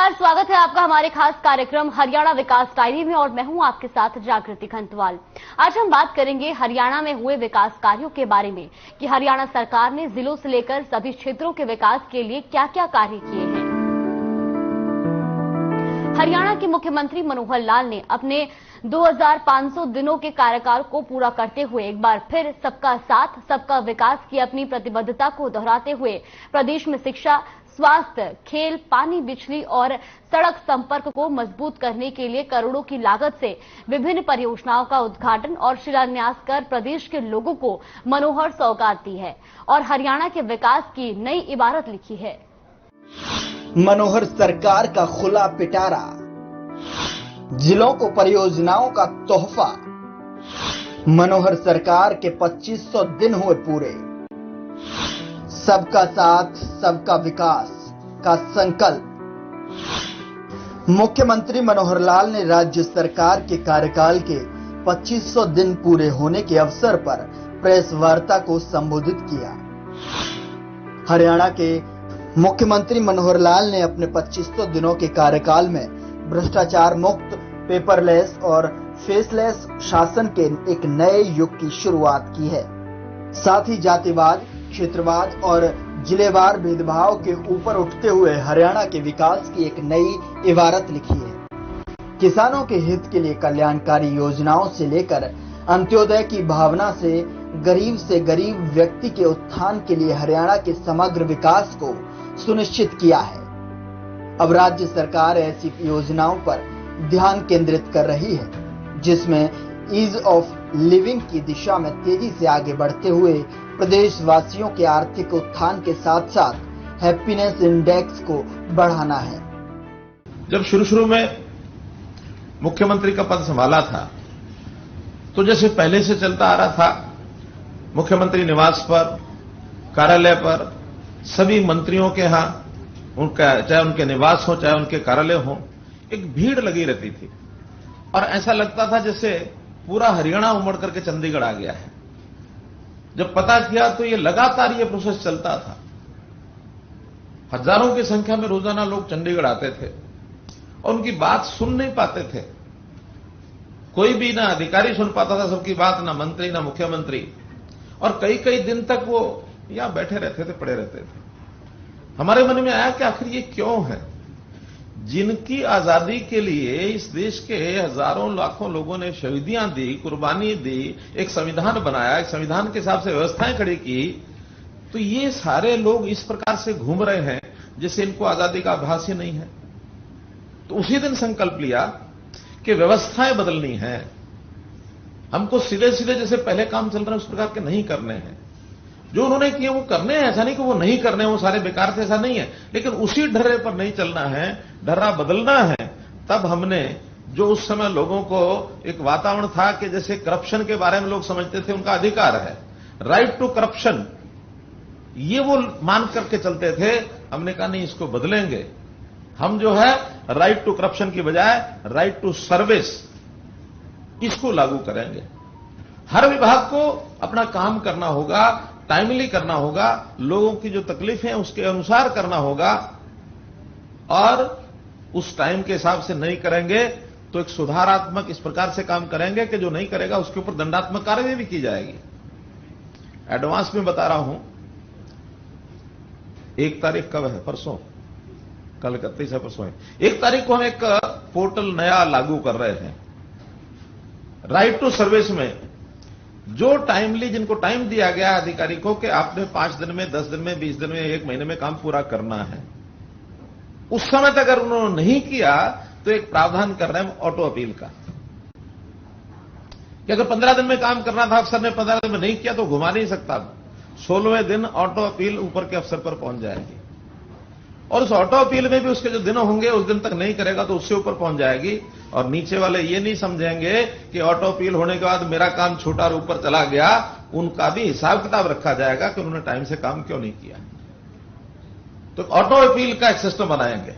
नमस्कार, स्वागत है आपका हमारे खास कार्यक्रम हरियाणा विकास डायरी में और मैं हूं आपके साथ जागृति खंतवाल। आज हम बात करेंगे हरियाणा में हुए विकास कार्यों के बारे में कि हरियाणा सरकार ने जिलों से लेकर सभी क्षेत्रों के विकास के लिए क्या क्या कार्य किए हैं। हरियाणा के मुख्यमंत्री मनोहर लाल ने अपने 2500 दिनों के कार्यकाल को पूरा करते हुए एक बार फिर सबका साथ सबका विकास की अपनी प्रतिबद्धता को दोहराते हुए प्रदेश में शिक्षा, स्वास्थ्य, खेल, पानी, बिजली और सड़क संपर्क को मजबूत करने के लिए करोड़ों की लागत से विभिन्न परियोजनाओं का उद्घाटन और शिलान्यास कर प्रदेश के लोगों को मनोहर सौगात दी है और हरियाणा के विकास की नई इबारत लिखी है। मनोहर सरकार का खुला पिटारा, जिलों को परियोजनाओं का तोहफा। मनोहर सरकार के 2500 दिन हुए पूरे। सबका साथ सबका विकास का संकल्प। मुख्यमंत्री मनोहर लाल ने राज्य सरकार के कार्यकाल के 2500 दिन पूरे होने के अवसर पर प्रेस वार्ता को संबोधित किया। हरियाणा के मुख्यमंत्री मनोहर लाल ने अपने 2500 दिनों के कार्यकाल में भ्रष्टाचार मुक्त, पेपरलेस और फेसलेस शासन के एक नए युग की शुरुआत की है। साथ ही जातिवाद, क्षेत्रवाद और जिलेवार भेदभाव के ऊपर उठते हुए हरियाणा के विकास की एक नई इबारत लिखी है। किसानों के हित के लिए कल्याणकारी योजनाओं से लेकर अंत्योदय की भावना से गरीब व्यक्ति के उत्थान के लिए हरियाणा के समग्र विकास को सुनिश्चित किया है। अब राज्य सरकार ऐसी योजनाओं पर ध्यान केंद्रित कर रही है जिसमें ईज ऑफ लिविंग की दिशा में तेजी से आगे बढ़ते हुए प्रदेशवासियों के आर्थिक उत्थान के साथ साथ हैप्पीनेस इंडेक्स को बढ़ाना है। जब शुरू में मुख्यमंत्री का पद संभाला था तो जैसे पहले से चलता आ रहा था, मुख्यमंत्री निवास पर, कार्यालय पर सभी मंत्रियों के यहां उनका चाहे उनके निवास हो चाहे उनके कार्यालय हो, एक भीड़ लगी रहती थी और ऐसा लगता था जैसे पूरा हरियाणा उमड़ करके चंडीगढ़ आ गया है। जब पता किया तो ये लगातार ये प्रोसेस चलता था। हजारों की संख्या में रोजाना लोग चंडीगढ़ आते थे और उनकी बात सुन नहीं पाते थे। कोई भी ना अधिकारी सुन पाता था सबकी बात, ना मंत्री ना मुख्यमंत्री, और कई कई दिन तक वो यहां बैठे रहते थे, पड़े रहते थे। हमारे मन में आया कि आखिर ये क्यों है। जिनकी आजादी के लिए इस देश के हजारों लाखों लोगों ने शहीदियां दी, कुर्बानी दी, एक संविधान बनाया, एक संविधान के हिसाब से व्यवस्थाएं खड़ी की, तो ये सारे लोग इस प्रकार से घूम रहे हैं जैसे इनको आजादी का आभास ही नहीं है। तो उसी दिन संकल्प लिया कि व्यवस्थाएं बदलनी है। हमको सीधे सीधे जैसे पहले काम चल रहे हैं उस प्रकार के नहीं करने हैं। जो उन्होंने किए वो करने हैं, ऐसा नहीं कि वो नहीं करने, वो सारे बेकार थे, ऐसा नहीं है, लेकिन उसी ढर्रे पर नहीं चलना है, ढर्रा बदलना है। तब हमने जो उस समय लोगों को एक वातावरण था कि जैसे करप्शन के बारे में लोग समझते थे उनका अधिकार है, राइट टू करप्शन, ये वो मान करके चलते थे। हमने कहा नहीं, इसको बदलेंगे। हम जो है राइट टू करप्शन की बजाय राइट टू सर्विस, इसको लागू करेंगे। हर विभाग को अपना काम करना होगा, टाइमली करना होगा, लोगों की जो तकलीफें हैं उसके अनुसार करना होगा, और उस टाइम के हिसाब से नहीं करेंगे तो एक सुधारात्मक इस प्रकार से काम करेंगे कि जो नहीं करेगा उसके ऊपर दंडात्मक कार्रवाई भी की जाएगी। एडवांस में बता रहा हूं, 1 तारीख कब है? परसों, कल 31 है, परसों है। 1 तारीख को हम एक पोर्टल नया लागू कर रहे हैं। राइट टू सर्विस में जो टाइमली, जिनको टाइम दिया गया अधिकारी को कि आपने 5 दिन में, 10 दिन में, 20 दिन में, 1 महीने में काम पूरा करना है, उस समय तक अगर उन्होंने नहीं किया तो एक प्रावधान कर रहे हैं ऑटो अपील का कि अगर 15 दिन में काम करना था, अफसर ने 15 दिन में नहीं किया तो घुमा नहीं सकता। 16वें दिन ऑटो अपील ऊपर के अफसर पर पहुंच जाएगी और उस ऑटो अपील में भी उसके जो दिन होंगे उस दिन तक नहीं करेगा तो उससे ऊपर पहुंच जाएगी। और नीचे वाले ये नहीं समझेंगे कि ऑटो अपील होने के बाद मेरा काम छोटा और ऊपर चला गया, उनका भी हिसाब किताब रखा जाएगा कि उन्होंने टाइम से काम क्यों नहीं किया। तो ऑटो अपील का एक सिस्टम बनाएंगे।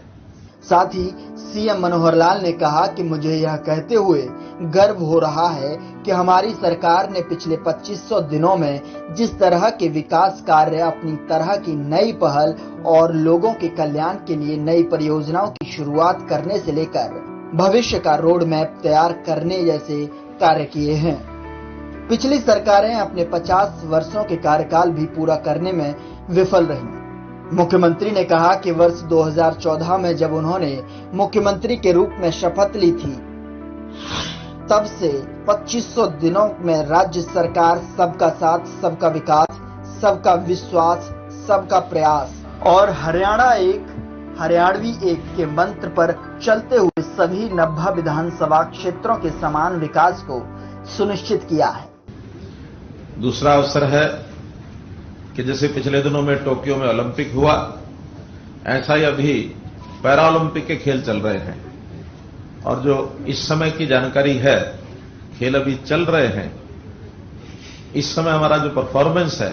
साथ ही सीएम मनोहर लाल ने कहा कि मुझे यह कहते हुए गर्व हो रहा है कि हमारी सरकार ने पिछले 2500 दिनों में जिस तरह के विकास कार्य, अपनी तरह की नई पहल और लोगों के कल्याण के लिए नई परियोजनाओं की शुरुआत करने से लेकर भविष्य का रोड मैप तैयार करने जैसे कार्य किए हैं। पिछली सरकारें अपने 50 वर्षों के कार्यकाल भी पूरा करने में विफल रहीं। मुख्यमंत्री ने कहा कि वर्ष 2014 में जब उन्होंने मुख्यमंत्री के रूप में शपथ ली थी, तब से 2500 दिनों में राज्य सरकार सबका साथ, सबका विकास, सबका विश्वास, सबका प्रयास और हरियाणा एक, हरियाणवी एक के मंत्र पर चलते हुए सभी 90 विधानसभा क्षेत्रों के समान विकास को सुनिश्चित किया है। दूसरा अवसर है कि जैसे पिछले दिनों में टोक्यो में ओलंपिक हुआ, ऐसा ही अभी पैरा ओलंपिक के खेल चल रहे हैं। और जो इस समय की जानकारी है, खेल अभी चल रहे हैं, इस समय हमारा जो परफॉर्मेंस है,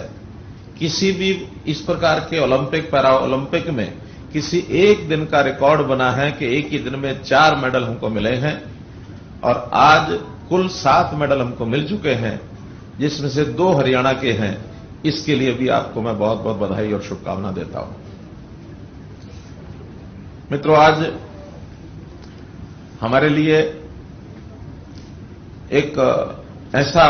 किसी भी इस प्रकार के ओलंपिक, पैरा ओलंपिक में किसी एक दिन का रिकॉर्ड बना है कि एक ही दिन में 4 मेडल हमको मिले हैं और आज कुल 7 मेडल हमको मिल चुके हैं, जिसमें से 2 हरियाणा के हैं। इसके लिए भी आपको मैं बहुत बहुत बधाई और शुभकामना देता हूं। मित्रों, आज हमारे लिए एक ऐसा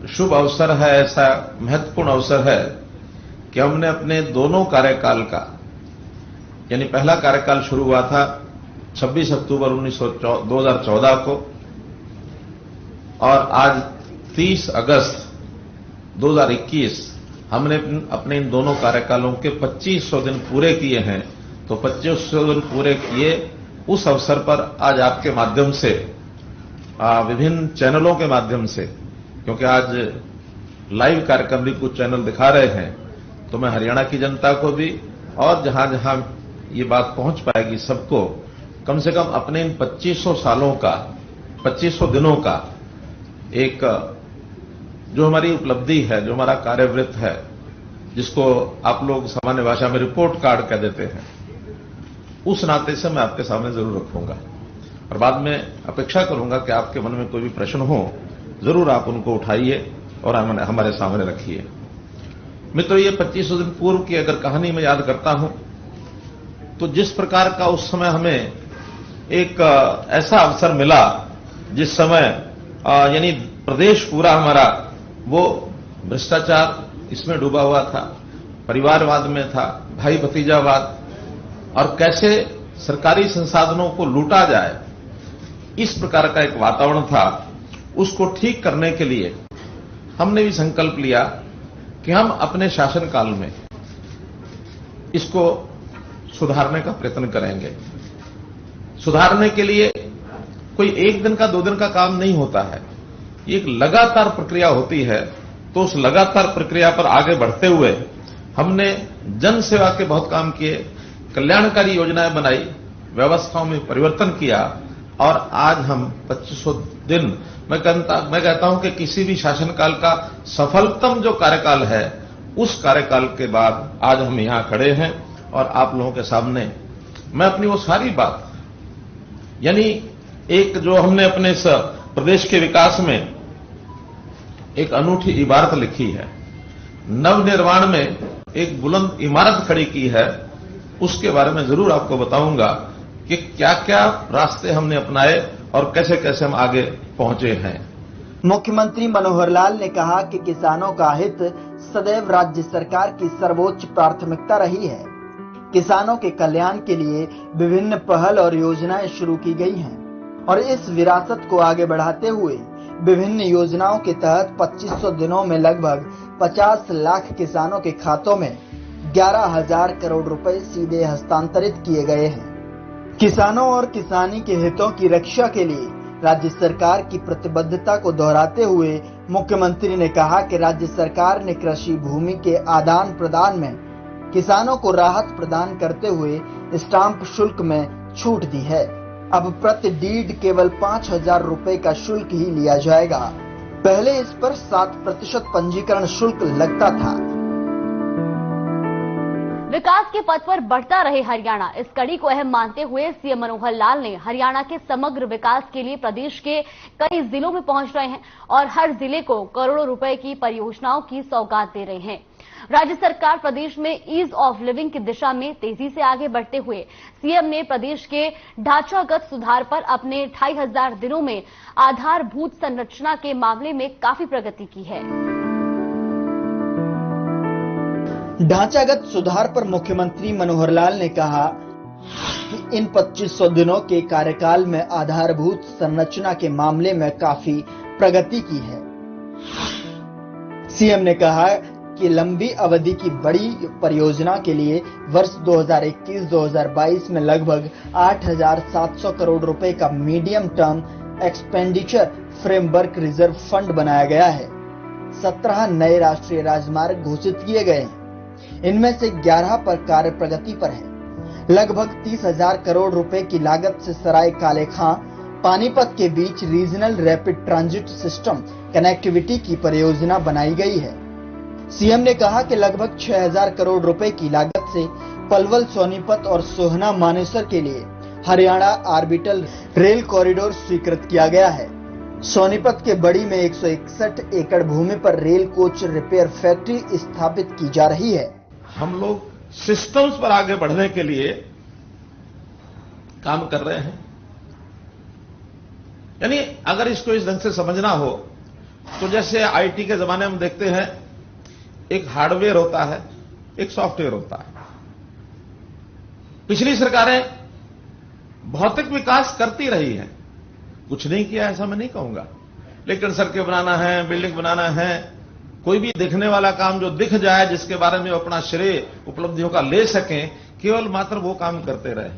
शुभ अवसर है, ऐसा महत्वपूर्ण अवसर है कि हमने अपने दोनों कार्यकाल का, यानी पहला कार्यकाल शुरू हुआ था 26 अक्टूबर 2014 को और आज 30 अगस्त 2021 हमने अपने इन दोनों कार्यकालों के 2500 दिन पूरे किए हैं। तो 2500 दिन पूरे किए उस अवसर पर आज आपके माध्यम से, विभिन्न चैनलों के माध्यम से, क्योंकि आज लाइव कार्यक्रम भी कुछ चैनल दिखा रहे हैं, तो मैं हरियाणा की जनता को भी और जहां जहां ये बात पहुंच पाएगी सबको कम से कम अपने इन 2500 सालों का, 2500 दिनों का एक जो हमारी उपलब्धि है, जो हमारा कार्यवृत्त है, जिसको आप लोग सामान्य भाषा में रिपोर्ट कार्ड कह देते हैं, उस नाते से मैं आपके सामने जरूर रखूंगा और बाद में अपेक्षा करूंगा कि आपके मन में कोई भी प्रश्न हो, जरूर आप उनको उठाइए और हमारे सामने रखिए। मित्रों, ये 2500 दिन पूर्व की अगर कहानी मैं याद करता हूं तो जिस प्रकार का उस समय हमें एक ऐसा अवसर मिला, जिस समय यानी प्रदेश पूरा हमारा वो भ्रष्टाचार इसमें डूबा हुआ था, परिवारवाद में था, भाई भतीजावाद, और कैसे सरकारी संसाधनों को लूटा जाए, इस प्रकार का एक वातावरण था। उसको ठीक करने के लिए हमने भी संकल्प लिया कि हम अपने शासनकाल में इसको सुधारने का प्रयत्न करेंगे। सुधारने के लिए कोई एक दिन का, 2 दिन का काम नहीं होता है, एक लगातार प्रक्रिया होती है। तो उस लगातार प्रक्रिया पर आगे बढ़ते हुए हमने जन सेवा के बहुत काम किए, कल्याणकारी योजनाएं बनाई, व्यवस्थाओं में परिवर्तन किया और आज हम 2500 दिन, मैं कहता हूं कि किसी भी शासनकाल का सफलतम जो कार्यकाल है, उस कार्यकाल के बाद आज हम यहां खड़े हैं और आप लोगों के सामने मैं अपनी वो सारी बात, यानी एक जो हमने अपने इस प्रदेश के विकास में एक अनूठी इबारत लिखी है, नवनिर्माण में एक बुलंद इमारत खड़ी की है, उसके बारे में जरूर आपको बताऊंगा कि क्या क्या रास्ते हमने अपनाए और कैसे कैसे हम आगे पहुंचे हैं। मुख्यमंत्री मनोहर लाल ने कहा कि किसानों का हित सदैव राज्य सरकार की सर्वोच्च प्राथमिकता रही है। किसानों के कल्याण के लिए विभिन्न पहल और योजनाएं शुरू की गई हैं और इस विरासत को आगे बढ़ाते हुए विभिन्न योजनाओं के तहत 2500 दिनों में लगभग 50 लाख किसानों के खातों में 11,000 करोड़ रुपए सीधे हस्तांतरित किए गए हैं। किसानों और किसानी के हितों की रक्षा के लिए राज्य सरकार की प्रतिबद्धता को दोहराते हुए मुख्यमंत्री ने कहा कि राज्य सरकार ने कृषि भूमि के आदान प्रदान में किसानों को राहत प्रदान करते हुए स्टाम्प शुल्क में छूट दी है। अब प्रति डीड केवल 5,000 रुपए का शुल्क ही लिया जाएगा। पहले इस पर 7% पंजीकरण शुल्क लगता था। विकास के पथ पर बढ़ता रहे हरियाणा, इस कड़ी को अहम मानते हुए सीएम मनोहर लाल ने हरियाणा के समग्र विकास के लिए प्रदेश के कई जिलों में पहुंच रहे हैं और हर जिले को करोड़ों रुपए की परियोजनाओं की सौगात दे रहे हैं। राज्य सरकार प्रदेश में ईज ऑफ लिविंग की दिशा में तेजी से आगे बढ़ते हुए सीएम ने प्रदेश के ढांचागत सुधार पर अपने 25,000 दिनों में आधारभूत संरचना के मामले में काफी प्रगति की है। ढांचागत सुधार पर मुख्यमंत्री मनोहर लाल ने कहा कि इन 2500 दिनों के कार्यकाल में आधारभूत संरचना के मामले में काफी प्रगति की है। सीएम ने कहा कि लंबी अवधि की बड़ी परियोजना के लिए वर्ष 2021-2022 में लगभग 8,700 करोड़ रुपए का medium term expenditure framework reserve fund बनाया गया है। 17 नए राष्ट्रीय राजमार्ग घोषित किए गए हैं। इनमें से 11 पर कार्य प्रगति पर है। लगभग 30,000 करोड़ रुपए की लागत से सराय काले खां पानीपत के बीच regional rapid transit system connectivity की परियोजना बनाई गई है। सीएम ने कहा कि लगभग 6,000 करोड़ रुपए की लागत से पलवल सोनीपत और सोहना मानेसर के लिए हरियाणा ऑर्बिटल रेल कॉरिडोर स्वीकृत किया गया है। सोनीपत के बड़ी में 161 एकड़ भूमि पर रेल कोच रिपेयर फैक्ट्री स्थापित की जा रही है। हम लोग सिस्टम्स पर आगे बढ़ने के लिए काम कर रहे हैं। यानी अगर इसको इस ढंग से समझना हो तो जैसे आईटी के जमाने में देखते हैं, एक हार्डवेयर होता है, एक सॉफ्टवेयर होता है। पिछली सरकारें भौतिक विकास करती रही हैं, कुछ नहीं किया ऐसा मैं नहीं कहूंगा, लेकिन सड़कें बनाना है, बिल्डिंग बनाना है, कोई भी दिखने वाला काम जो दिख जाए, जिसके बारे में वो अपना श्रेय उपलब्धियों का ले सकें, केवल मात्र वो काम करते रहे।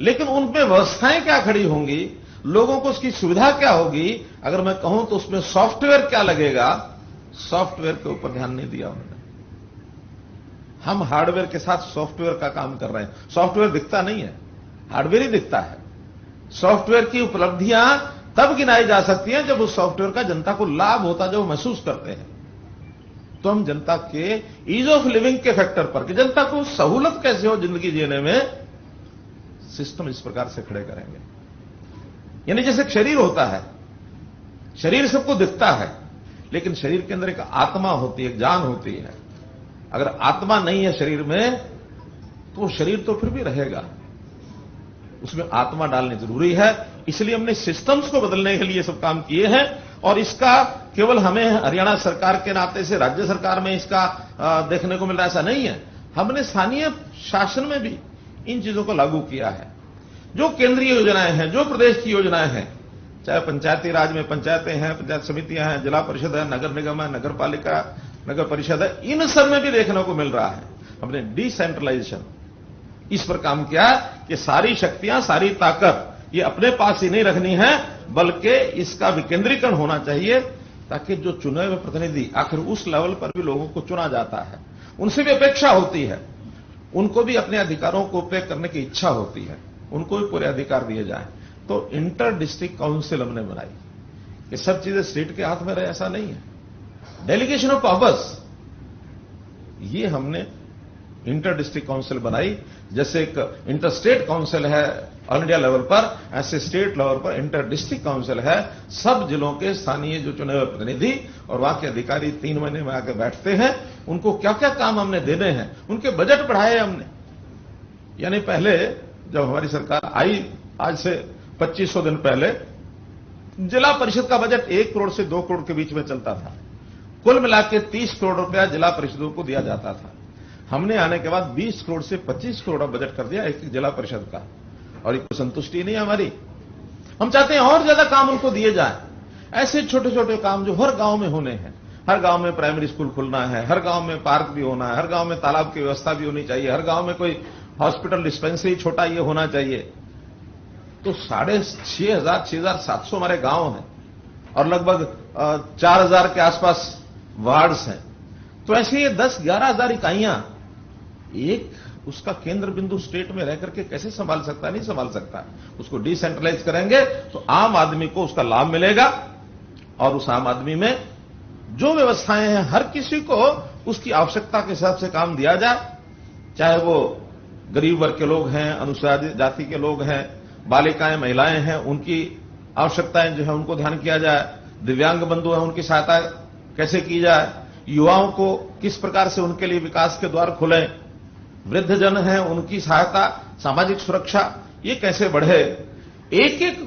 लेकिन उनमें व्यवस्थाएं क्या खड़ी होंगी, लोगों को उसकी सुविधा क्या होगी, अगर मैं कहूं तो उसमें सॉफ्टवेयर क्या लगेगा, सॉफ्टवेयर के ऊपर ध्यान नहीं दिया उन्होंने। हम हार्डवेयर के साथ सॉफ्टवेयर का काम कर रहे हैं। सॉफ्टवेयर दिखता नहीं है, हार्डवेयर ही दिखता है। सॉफ्टवेयर की उपलब्धियां तब गिनाई जा सकती हैं जब उस सॉफ्टवेयर का जनता को लाभ होता, जो महसूस करते हैं। तो हम जनता के ईज ऑफ लिविंग के फैक्टर पर, कि जनता को सहूलत कैसे हो जिंदगी जीने में, सिस्टम इस प्रकार से खड़े करेंगे। यानी जैसे एक शरीर होता है, शरीर सबको दिखता है, लेकिन शरीर के अंदर एक आत्मा होती है, एक जान होती है। अगर आत्मा नहीं है शरीर में तो शरीर तो फिर भी रहेगा, उसमें आत्मा डालनी जरूरी है। इसलिए हमने सिस्टम्स को बदलने के लिए सब काम किए हैं, और इसका केवल हमें हरियाणा सरकार के नाते से राज्य सरकार में इसका देखने को मिल रहा, ऐसा नहीं है। हमने स्थानीय शासन में भी इन चीजों को लागू किया है। जो केंद्रीय योजनाएं हैं, जो प्रदेश की योजनाएं हैं, चाहे पंचायती राज में पंचायतें हैं, पंचायत समितियां हैं, जिला परिषद है, नगर निगम है, नगर पालिका, नगर परिषद है, इन सब में भी देखने को मिल रहा है। हमने डिसेंट्रलाइजेशन इस पर काम किया कि सारी शक्तियां, सारी ताकत ये अपने पास ही नहीं रखनी है, बल्कि इसका विकेंद्रीकरण होना चाहिए, ताकि जो चुने हुए प्रतिनिधि, आखिर उस लेवल पर भी लोगों को चुना जाता है, उनसे भी अपेक्षा होती है, उनको भी अपने अधिकारों को उपयोग करने की इच्छा होती है, उनको भी पूरे अधिकार दिए जाएं। तो इंटर डिस्ट्रिक्ट काउंसिल हमने बनाई कि सब चीजें स्टेट के हाथ में रहे, ऐसा नहीं है। डेलीगेशन ऑफ पावर्स, ये हमने इंटर डिस्ट्रिक्ट काउंसिल बनाई। जैसे एक इंटर स्टेट काउंसिल है ऑल इंडिया लेवल पर, ऐसे स्टेट लेवल पर इंटर डिस्ट्रिक्ट काउंसिल है। सब जिलों के स्थानीय जो चुने हुए प्रतिनिधि और वहां के अधिकारी 3 महीने में आकर बैठते हैं, उनको क्या क्या काम हमने देने हैं, उनके बजट बढ़ाए हमने। यानी पहले जब हमारी सरकार आई, आज से 2500 दिन पहले, जिला परिषद का बजट 1 करोड़ से 2 करोड़ के बीच में चलता था। कुल मिलाकर 30 करोड़ रुपया जिला परिषदों को दिया जाता था। हमने आने के बाद 20 करोड़ से 25 करोड़ बजट कर दिया एक जिला परिषद का, और ये कोई संतुष्टि नहीं है हमारी। हम चाहते हैं और ज्यादा काम उनको दिए जाए। ऐसे छोटे छोटे काम जो हर गांव में होने हैं, हर गांव में प्राइमरी स्कूल खुलना है, हर गांव में पार्क भी होना है, हर गांव में तालाब की व्यवस्था भी होनी चाहिए, हर गांव में कोई हॉस्पिटल डिस्पेंसरी छोटा ये होना चाहिए। तो 6,700 हमारे गांव हैं और लगभग 4,000 के आसपास वार्ड्स हैं। तो ऐसे ये 10-11 हजार इकाइयां एक उसका केंद्र बिंदु स्टेट में रह करके कैसे संभाल सकता है? नहीं संभाल सकता। उसको डिसेंट्रलाइज करेंगे तो आम आदमी को उसका लाभ मिलेगा, और उस आम आदमी में जो व्यवस्थाएं हैं हर किसी को उसकी आवश्यकता के हिसाब से काम दिया जाए, चाहे वो गरीब वर्ग के लोग हैं, अनुसूचित जाति के लोग हैं, बालिकाएं, महिलाएं हैं, उनकी आवश्यकताएं जो है उनको ध्यान किया जाए। दिव्यांग बंधु हैं, उनकी सहायता कैसे की जाए, युवाओं को किस प्रकार से उनके लिए विकास के द्वार खुलें, वृद्धजन हैं, उनकी सहायता, सामाजिक सुरक्षा ये कैसे बढ़े, एक एक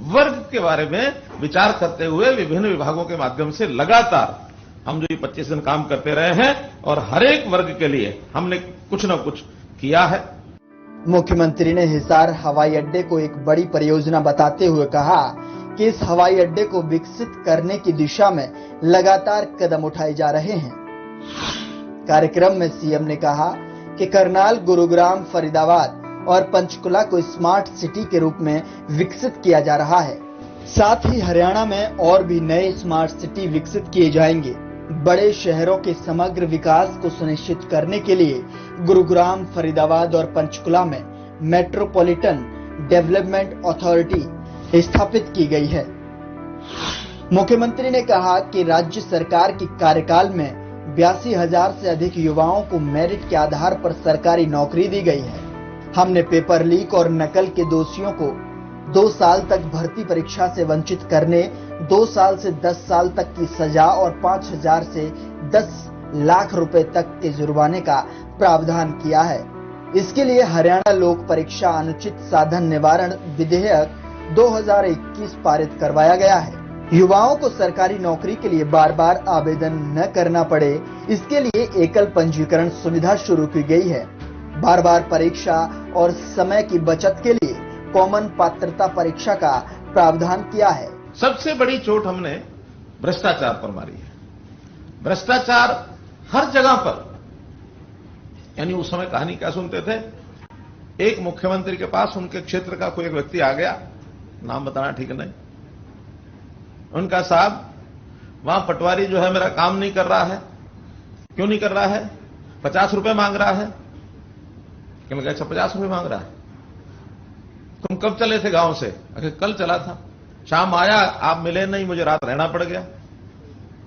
वर्ग के बारे में विचार करते हुए विभिन्न विभागों के माध्यम से लगातार हम जो ये 25 दिन काम करते रहे हैं और हर एक वर्ग के लिए हमने कुछ न कुछ किया है। मुख्यमंत्री ने हिसार हवाई अड्डे को एक बड़ी परियोजना बताते हुए कहा कि इस हवाई अड्डे को विकसित करने की दिशा में लगातार कदम उठाए जा रहे हैं। कार्यक्रम में सीएम ने कहा कि करनाल, गुरुग्राम, फरीदाबाद और पंचकुला को स्मार्ट सिटी के रूप में विकसित किया जा रहा है। साथ ही हरियाणा में और भी नए स्मार्ट सिटी विकसित किए जाएंगे। बड़े शहरों के समग्र विकास को सुनिश्चित करने के लिए गुरुग्राम, फरीदाबाद और पंचकुला में मेट्रोपॉलिटन डेवलपमेंट अथॉरिटी स्थापित की गई है। मुख्यमंत्री ने कहा कि राज्य सरकार के कार्यकाल में 82,000 से अधिक युवाओं को मेरिट के आधार पर सरकारी नौकरी दी गई है। हमने पेपर लीक और नकल के दोषियों को 2 साल तक भर्ती परीक्षा से वंचित करने, 2 साल से 10 साल तक की सजा और 5,000 से 10 लाख रुपए तक के जुर्माने का प्रावधान किया है। इसके लिए हरियाणा लोक परीक्षा अनुचित साधन निवारण विधेयक 2021 पारित करवाया गया है। युवाओं को सरकारी नौकरी के लिए बार बार आवेदन न करना पड़े, इसके लिए एकल पंजीकरण सुविधा शुरू की गई है। बार बार परीक्षा और समय की बचत के लिए कॉमन पात्रता परीक्षा का प्रावधान किया है। सबसे बड़ी चोट हमने भ्रष्टाचार पर मारी है। भ्रष्टाचार हर जगह पर, यानी उस समय कहानी क्या सुनते थे, एक मुख्यमंत्री के पास उनके क्षेत्र का कोई एक व्यक्ति आ गया, नाम बताना ठीक नहीं, उनका साहब वहां पटवारी जो है मेरा काम नहीं कर रहा है। क्यों नहीं कर रहा है? 50 रुपए मांग रहा है। क्या लगा? अच्छा 50 रुपए मांग रहा है। तुम कब चले थे गांव से? अरे कल चला था, शाम आया, आप मिले नहीं, मुझे रात रहना पड़ गया।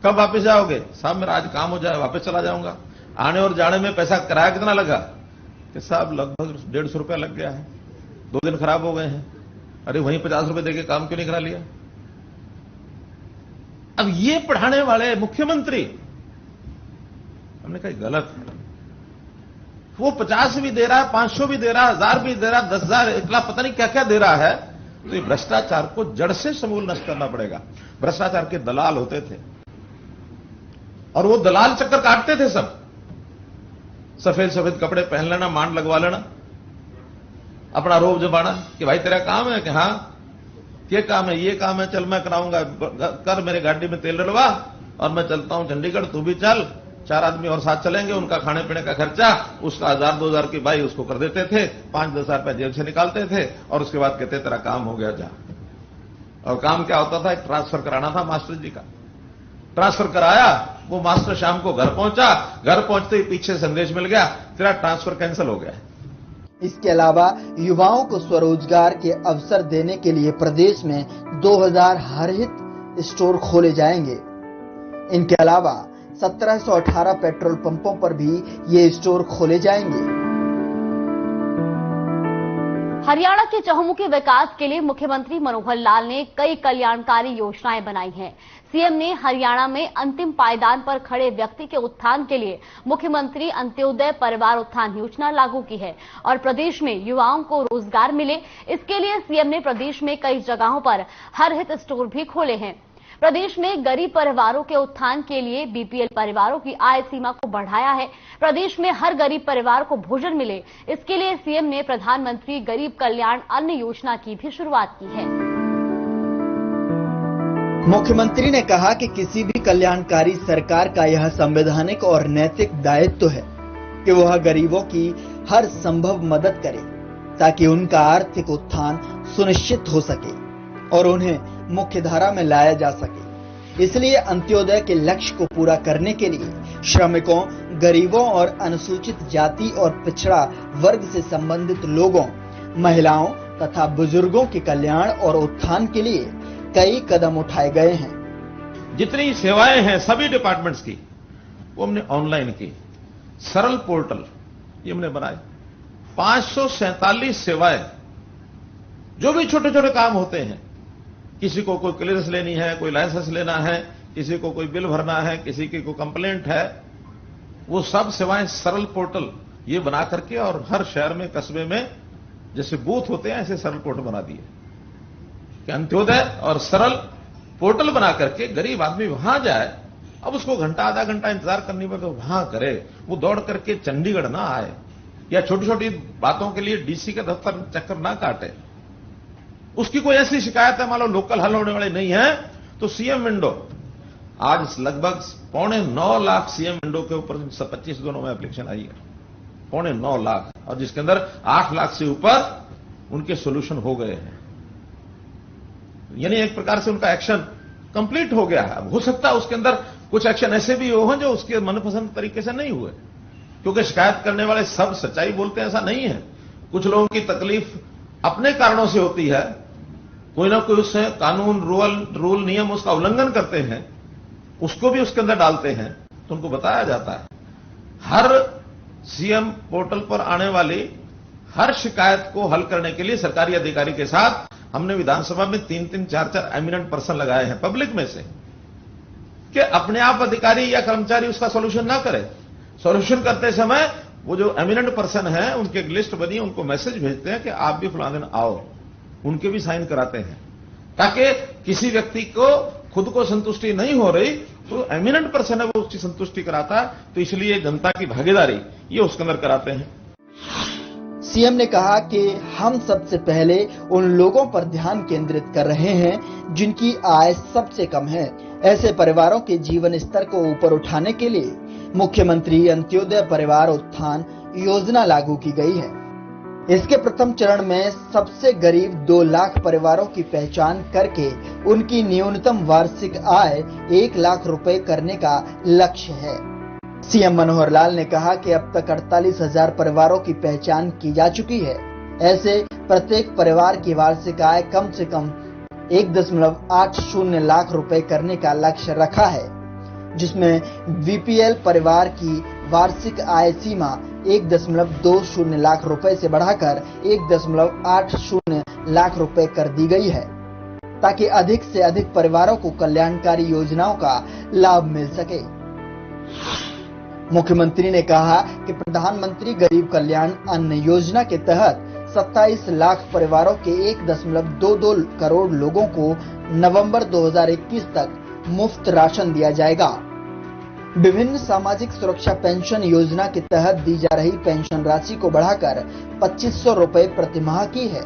कब वापस जाओगे? साहब मेरा आज काम हो जाए वापस चला जाऊंगा। आने और जाने में पैसा किराया कितना लगा? कि साहब लगभग 150 रुपया लग गया है, 2 दिन खराब हो गए हैं। अरे वहीं 50 रुपए देके काम क्यों नहीं करा लिया? अब ये पढ़ाने वाले मुख्यमंत्री, हमने कहा गलत है। वो 50 भी दे रहा है, 500 भी दे रहा है, 1000 भी दे रहा है, 10,000, 1 लाख, पता नहीं क्या क्या दे रहा है। तो ये भ्रष्टाचार को जड़ से समूल नष्ट करना पड़ेगा। भ्रष्टाचार के दलाल होते थे और वो दलाल चक्कर काटते थे। सब सफेद सफेद कपड़े पहन लेना, मांड लगवा लेना, अपना रोब जमाना कि भाई तेरा काम है कि हाँ ये काम है, ये काम है, चल मैं कराऊंगा, कर मेरे गाड़ी में तेल डलवा और मैं चलता हूं चंडीगढ़, तू भी चल। 4 आदमी और साथ चलेंगे, उनका खाने पीने का खर्चा उसका 1,000-2,000 की भाई उसको कर देते थे, 5-10 रुपए जेब से निकालते थे और उसके बाद कहते तेरा काम हो गया, जा। और काम क्या होता था? एक ट्रांसफर कराना था मास्टर जी का। ट्रांसफर कराया, वो मास्टर शाम को घर पहुंचा, घर पहुंचते ही पीछे संदेश मिल गया, तेरा ट्रांसफर कैंसिल हो गया। इसके अलावा युवाओं को स्वरोजगार के अवसर देने के लिए प्रदेश में 2000 हरहित स्टोर खोले जाएंगे। इनके अलावा 1718 पेट्रोल पंपों पर भी ये स्टोर खोले जाएंगे। हरियाणा के चहुमुखी विकास के लिए मुख्यमंत्री मनोहर लाल ने कई कल्याणकारी योजनाएं बनाई हैं। सीएम ने हरियाणा में अंतिम पायदान पर खड़े व्यक्ति के उत्थान के लिए मुख्यमंत्री अंत्योदय परिवार उत्थान योजना लागू की है और प्रदेश में युवाओं को रोजगार मिले, इसके लिए सीएम ने प्रदेश में कई जगहों पर हरहित स्टोर भी खोले हैं। प्रदेश में गरीब परिवारों के उत्थान के लिए बीपीएल परिवारों की आय सीमा को बढ़ाया है। प्रदेश में हर गरीब परिवार को भोजन मिले, इसके लिए सीएम ने प्रधानमंत्री गरीब कल्याण अन्न योजना की भी शुरुआत की है। मुख्यमंत्री ने कहा कि किसी भी कल्याणकारी सरकार का यह संवैधानिक और नैतिक दायित्व है कि वह गरीबों की हर संभव मदद करे ताकि उनका आर्थिक उत्थान सुनिश्चित हो सके और उन्हें मुख्यधारा में लाया जा सके। इसलिए अंत्योदय के लक्ष्य को पूरा करने के लिए श्रमिकों, गरीबों और अनुसूचित जाति और पिछड़ा वर्ग से संबंधित लोगों, महिलाओं तथा बुजुर्गों के कल्याण और उत्थान के लिए कई कदम उठाए गए हैं। जितनी सेवाएं हैं सभी डिपार्टमेंट्स की वो हमने ऑनलाइन की। सरल पोर्टल ये हमने बनाए। 547 सेवाएं, जो भी छोटे छोटे काम होते हैं, किसी को कोई क्लियरेंस लेनी है, कोई लाइसेंस लेना है, किसी को कोई बिल भरना है, किसी की कोई कंप्लेंट है, वो सब सेवाएं सरल पोर्टल ये बना करके, और हर शहर में कस्बे में जैसे बूथ होते हैं ऐसे सरल पोर्टल बना दिए कि अंत्योदय और सरल पोर्टल बना करके गरीब आदमी वहां जाए। अब उसको घंटा आधा घंटा इंतजार करनी पड़े तो वहां करे, वो दौड़ करके चंडीगढ़ ना आए, या छोटी छोटी बातों के लिए डीसी के दफ्तर चक्कर ना काटे। उसकी कोई ऐसी शिकायत है मान लो लोकल हल होने वाली नहीं है, तो सीएम विंडो, आज लगभग 9.25 लाख सीएम विंडो के ऊपर 25 दिनों में एप्लीकेशन आई है, 9.25 लाख, और जिसके अंदर 8 लाख से ऊपर उनके सोल्यूशन हो गए हैं। यानी एक प्रकार से उनका एक्शन कंप्लीट हो गया है। हो सकता है उसके अंदर कुछ एक्शन ऐसे भी हो जो उसके मनपसंद तरीके से नहीं हुए, क्योंकि शिकायत करने वाले सब सच्चाई बोलते हैं ऐसा नहीं है। कुछ लोगों की तकलीफ अपने कारणों से होती है, कोई ना कोई उससे कानून रूल नियम उसका उल्लंघन करते हैं, उसको भी उसके अंदर डालते हैं, तो उनको बताया जाता है। हर सीएम पोर्टल पर आने वाली हर शिकायत को हल करने के लिए सरकारी अधिकारी के साथ हमने विधानसभा में 3-3, 4-4 एमिनेंट पर्सन लगाए हैं पब्लिक में से, कि अपने आप अधिकारी या कर्मचारी उसका सॉल्यूशन ना करे। सॉल्यूशन करते समय वो जो एमिनेंट पर्सन है उनकी एक लिस्ट बनी, उनको मैसेज भेजते हैं कि आप भी फलाने दिन आओ, उनके भी साइन कराते हैं, ताकि किसी व्यक्ति को खुद को संतुष्टि नहीं हो रही तो एमिनेंट पर्सन है वो उसकी संतुष्टि कराता है। तो इसलिए जनता की भागीदारी ये उसके अंदर कराते हैं। सीएम ने कहा कि हम सबसे पहले उन लोगों पर ध्यान केंद्रित कर रहे हैं जिनकी आय सबसे कम है। ऐसे परिवारों के जीवन स्तर को ऊपर उठाने के लिए मुख्यमंत्री अंत्योदय परिवार उत्थान योजना लागू की गई है। इसके प्रथम चरण में सबसे गरीब 2 लाख परिवारों की पहचान करके उनकी न्यूनतम वार्षिक आय 1 लाख रुपए करने का लक्ष्य है। सीएम मनोहर लाल ने कहा कि अब तक 48,000 परिवारों की पहचान की जा चुकी है। ऐसे प्रत्येक परिवार की वार्षिक आय कम से कम 1.80 लाख रुपए करने का लक्ष्य रखा है, जिसमें बीपीएल परिवार की वार्षिक आय सीमा 1.20 लाख रुपए से बढ़ाकर 1.80 लाख रुपए कर दी गई है, ताकि अधिक से अधिक परिवारों को कल्याणकारी योजनाओं का लाभ मिल सके। मुख्यमंत्री ने कहा कि प्रधानमंत्री गरीब कल्याण अन्न योजना के तहत 27 लाख परिवारों के 1.22 करोड़ लोगों को नवंबर 2021 तक मुफ्त राशन दिया जाएगा। विभिन्न सामाजिक सुरक्षा पेंशन योजना के तहत दी जा रही पेंशन राशि को बढ़ाकर 2500 रुपए प्रतिमाह की है।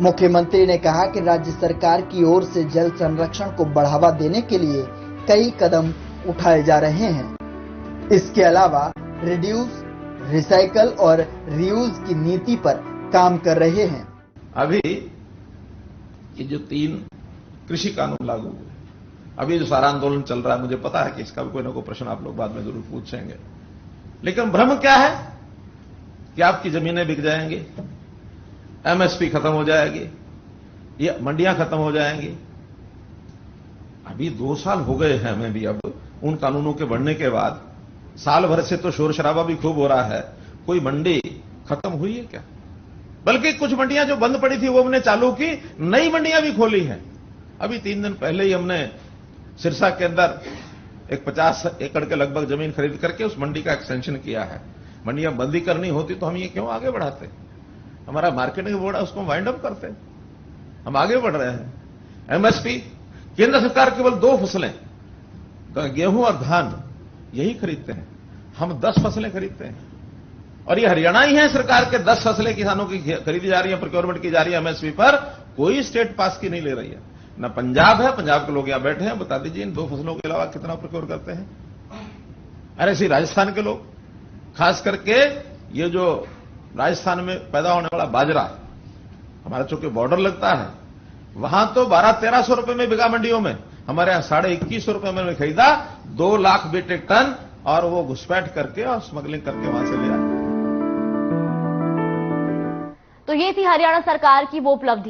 मुख्यमंत्री ने कहा कि राज्य सरकार की ओर से जल संरक्षण को बढ़ावा देने के लिए कई कदम उठाए जा रहे हैं। इसके अलावा रिड्यूस, रिसाइकल और रीयूज की नीति पर काम कर रहे हैं। अभी ये जो 3 कृषि कानून लागू हुए, अभी जो सारा आंदोलन चल रहा है, मुझे पता है कि इसका भी कोई ना कोई प्रश्न आप लोग बाद में जरूर पूछेंगे, लेकिन भ्रम क्या है कि आपकी जमीनें बिक जाएंगी, एमएसपी खत्म हो जाएगी, ये मंडियां खत्म हो जाएंगी। अभी 2 साल हो गए हैं हमें भी अब उन कानूनों के बढ़ने के बाद। साल भर से तो शोर शराबा भी खूब हो रहा है, कोई मंडी खत्म हुई है क्या? बल्कि कुछ मंडियां जो बंद पड़ी थी वो हमने चालू की, नई मंडियां भी खोली हैं। अभी 3 दिन पहले ही हमने सिरसा के अंदर एक 50 एकड़ के लगभग जमीन खरीद करके उस मंडी का एक्सटेंशन किया है। मंडियां बंद ही करनी होती तो हम ये क्यों आगे बढ़ाते? हमारा मार्केटिंग बोर्ड है उसको वाइंड अप करते, हम आगे बढ़ रहे हैं। एमएसपी, केंद्र सरकार केवल 2 फसलें गेहूं और धान यही खरीदते हैं, हम 10 फसलें खरीदते हैं। और ये हरियाणा ही है सरकार के 10 फसलें किसानों की खरीदी जा रही है, प्रोक्योरमेंट की जा रही है एमएसपी पर, कोई स्टेट पास की नहीं ले रही है। ना पंजाब है, पंजाब के लोग यहां बैठे हैं, बता दीजिए इन 2 फसलों के अलावा कितना प्रोक्योर करते हैं। अरे ऐसे राजस्थान के लोग, खास करके ये जो राजस्थान में पैदा होने वाला बाजरा, हमारा चूंकि बॉर्डर लगता है, वहां तो 1200-1300 रुपए में बिका मंडियों में, हमारे यहां 2150 रुपए में खरीदा, 2 लाख मीट्रिक टन, और वो घुसपैठ करके और स्मगलिंग करके वहां से ले आए। तो ये थी हरियाणा सरकार की वो उपलब्धि।